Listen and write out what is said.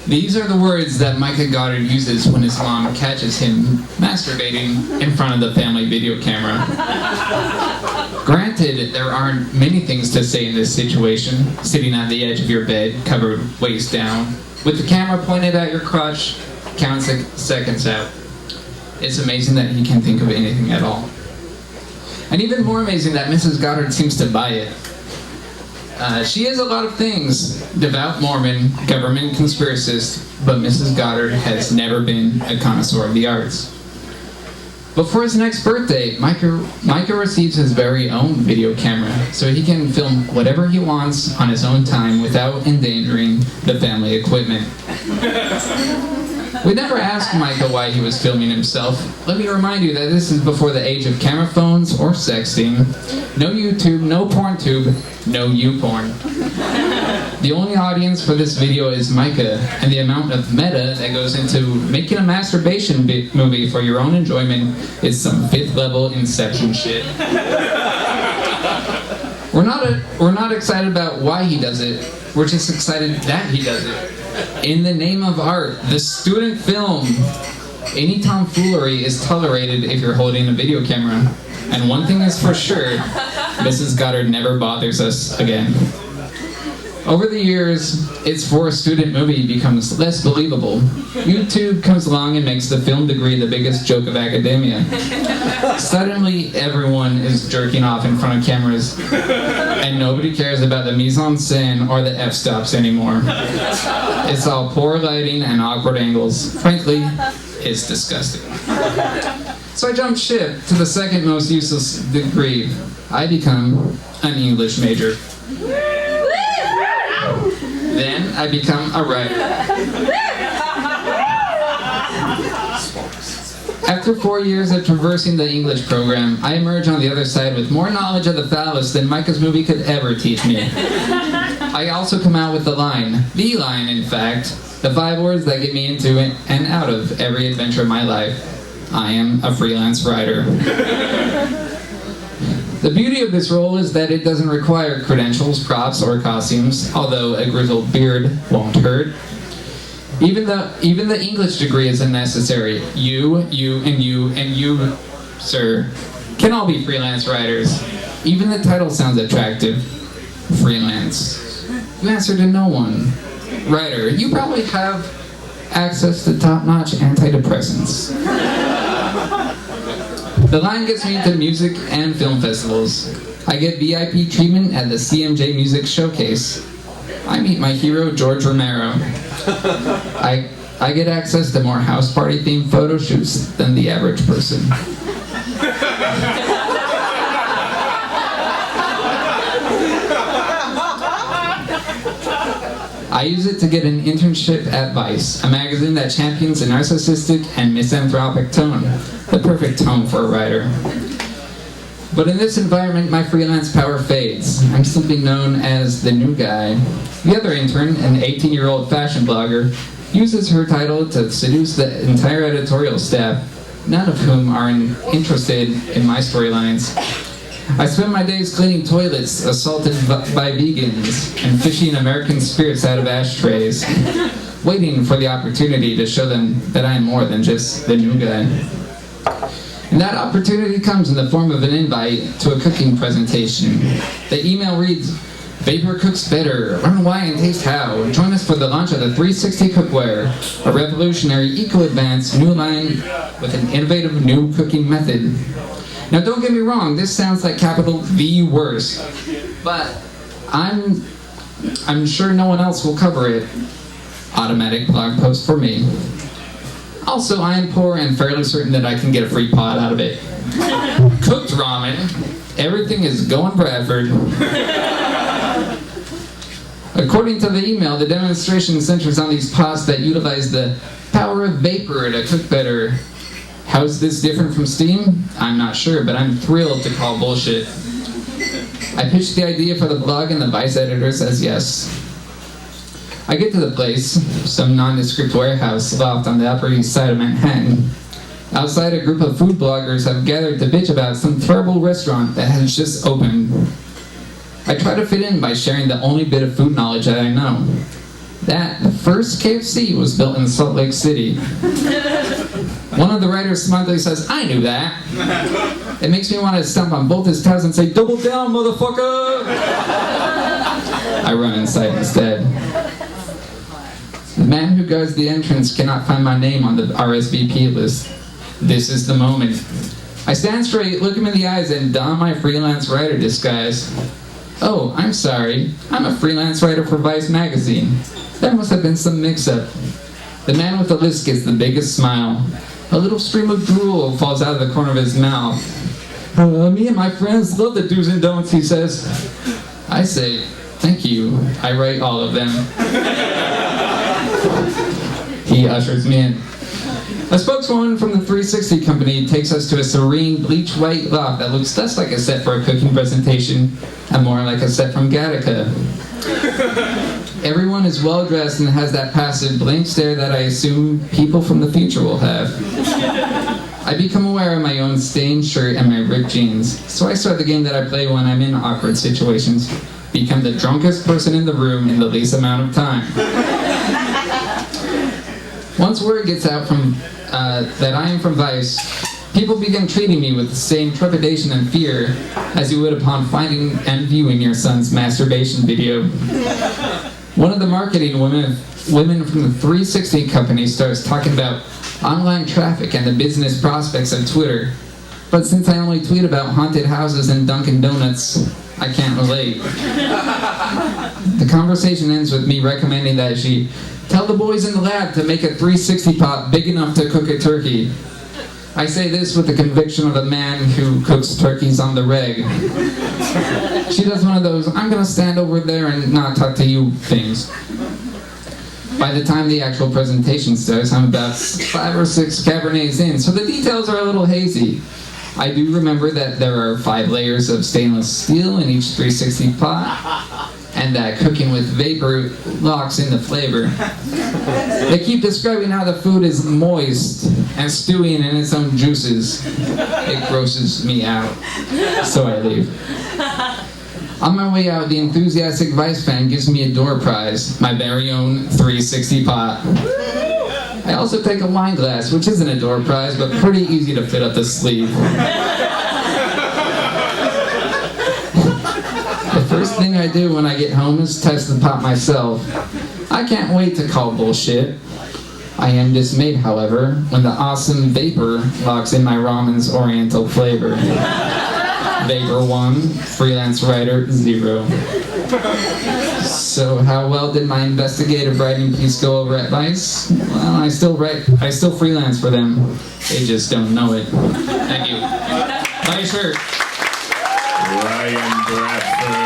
These are the words that Micah Goddard uses when his mom catches him masturbating in front of the family video camera. Granted, there aren't many things to say in this situation, sitting at the edge of your bed, covered waist down, with the camera pointed at your crotch, count seconds out. It's amazing that he can think of anything at all. And even more amazing that Mrs. Goddard seems to buy it. She is a lot of things. Devout Mormon, government conspiracist, but Mrs. Goddard has never been a connoisseur of the arts. But for his next birthday, Micah receives his very own video camera, so he can film whatever he wants on his own time without endangering the family equipment. We never asked Micah why he was filming himself. Let me remind you that this is before the age of camera phones or sexting. No YouTube, no porn tube, no YouPorn. The only audience for this video is Micah, and the amount of meta that goes into making a masturbation movie for your own enjoyment is some 5th level Inception shit. We're not excited about why he does it. We're just excited that he does it. In the name of art, the student film, any tomfoolery is tolerated if you're holding a video camera. And one thing is for sure, Mrs. Goddard never bothers us again. Over the years, its for a student movie becomes less believable. YouTube comes along and makes the film degree the biggest joke of academia. Suddenly, everyone is jerking off in front of cameras, and nobody cares about the mise-en-scène or the f-stops anymore. It's all poor lighting and awkward angles. Frankly, it's disgusting. So I jump ship to the second most useless degree. I become an English major. Then I become a writer. After 4 years of traversing the English program, I emerge on the other side with more knowledge of the phallus than Micah's movie could ever teach me. I also come out with the line in fact, the 5 words that get me into and out of every adventure of my life. I am a freelance writer. The beauty of this role is that it doesn't require credentials, props, or costumes, although a grizzled beard won't hurt. Even the English degree is unnecessary. You, and you, sir, can all be freelance writers. Even the title sounds attractive. Freelance. You answer to no one. Writer, you probably have access to top-notch antidepressants. The line gets me into music and film festivals. I get VIP treatment at the CMJ Music Showcase. I meet my hero, George Romero. I get access to more house party themed photo shoots than the average person. I use it to get an internship at Vice, a magazine that champions a narcissistic and misanthropic tone, the perfect tone for a writer. But in this environment, my freelance power fades. I'm simply known as the new guy. The other intern, an 18-year-old fashion blogger, uses her title to seduce the entire editorial staff, none of whom are interested in my storylines. I spend my days cleaning toilets assaulted by vegans and fishing American spirits out of ashtrays, waiting for the opportunity to show them that I'm more than just the new guy. And that opportunity comes in the form of an invite to a cooking presentation. The email reads, "Vapor cooks better. Learn why and taste how. Join us for the launch of the 360 Cookware, a revolutionary, eco-advanced new line with an innovative new cooking method." Now don't get me wrong, this sounds like capital V worst, but I'm sure no one else will cover it. Automatic blog post for me. Also, I am poor and fairly certain that I can get a free pot out of it. Cooked ramen. Everything is going Bradford. According to the email, the demonstration centers on these pots that utilize the power of vapor to cook better. How's this different from steam? I'm not sure, but I'm thrilled to call bullshit. I pitched the idea for the blog and the Vice editor says yes. I get to the place, some nondescript warehouse loft on the Upper East Side of Manhattan. Outside, a group of food bloggers have gathered to bitch about some terrible restaurant that has just opened. I try to fit in by sharing the only bit of food knowledge that I know. That the first KFC was built in Salt Lake City. One of the writers smugly says, I knew that. It makes me want to stomp on both his toes and say, double down, motherfucker! I run inside instead. The man who guards the entrance cannot find my name on the RSVP list. This is the moment. I stand straight, look him in the eyes, and don my freelance writer disguise. Oh, I'm sorry. I'm a freelance writer for Vice magazine. There must have been some mix-up. The man with the list gets the biggest smile. A little stream of drool falls out of the corner of his mouth. Me and my friends love the do's and don'ts, he says. I say, thank you. I write all of them. He ushers me in. A spokeswoman from the 360 company takes us to a serene, bleach-white loft that looks less like a set for a cooking presentation and more like a set from Gattaca. Everyone is well-dressed and has that passive, blank stare that I assume people from the future will have. I become aware of my own stained shirt and my ripped jeans, so I start the game that I play when I'm in awkward situations. Become the drunkest person in the room in the least amount of time. Once word gets out that I am from Vice, people begin treating me with the same trepidation and fear as you would upon finding and viewing your son's masturbation video. One of the marketing women from the 360 company starts talking about online traffic and the business prospects of Twitter. But since I only tweet about haunted houses and Dunkin' Donuts, I can't relate. The conversation ends with me recommending that she tell the boys in the lab to make a 360 pot big enough to cook a turkey. I say this with the conviction of a man who cooks turkeys on the reg. She does one of those, I'm gonna stand over there and not talk to you things. By the time the actual presentation starts, I'm about 5 or 6 Cabernets in, so the details are a little hazy. I do remember that there are 5 layers of stainless steel in each 360 pot, and that cooking with vapor locks in the flavor. They keep describing how the food is moist and stewing in its own juices. It grosses me out, so I leave. On my way out, the enthusiastic Vice fan gives me a door prize, my very own 360 pot. I also take a wine glass, which isn't a door prize, but pretty easy to fit up the sleeve. The first thing I do when I get home is test the pot myself. I can't wait to call bullshit. I am dismayed, however, when the awesome vapor locks in my ramen's oriental flavor. Vapor 1, freelance writer 0. So how well did my investigative writing piece go over at Vice? Well, I still freelance for them. They just don't know it. Thank you. Buy a shirt. Ryan Bradford.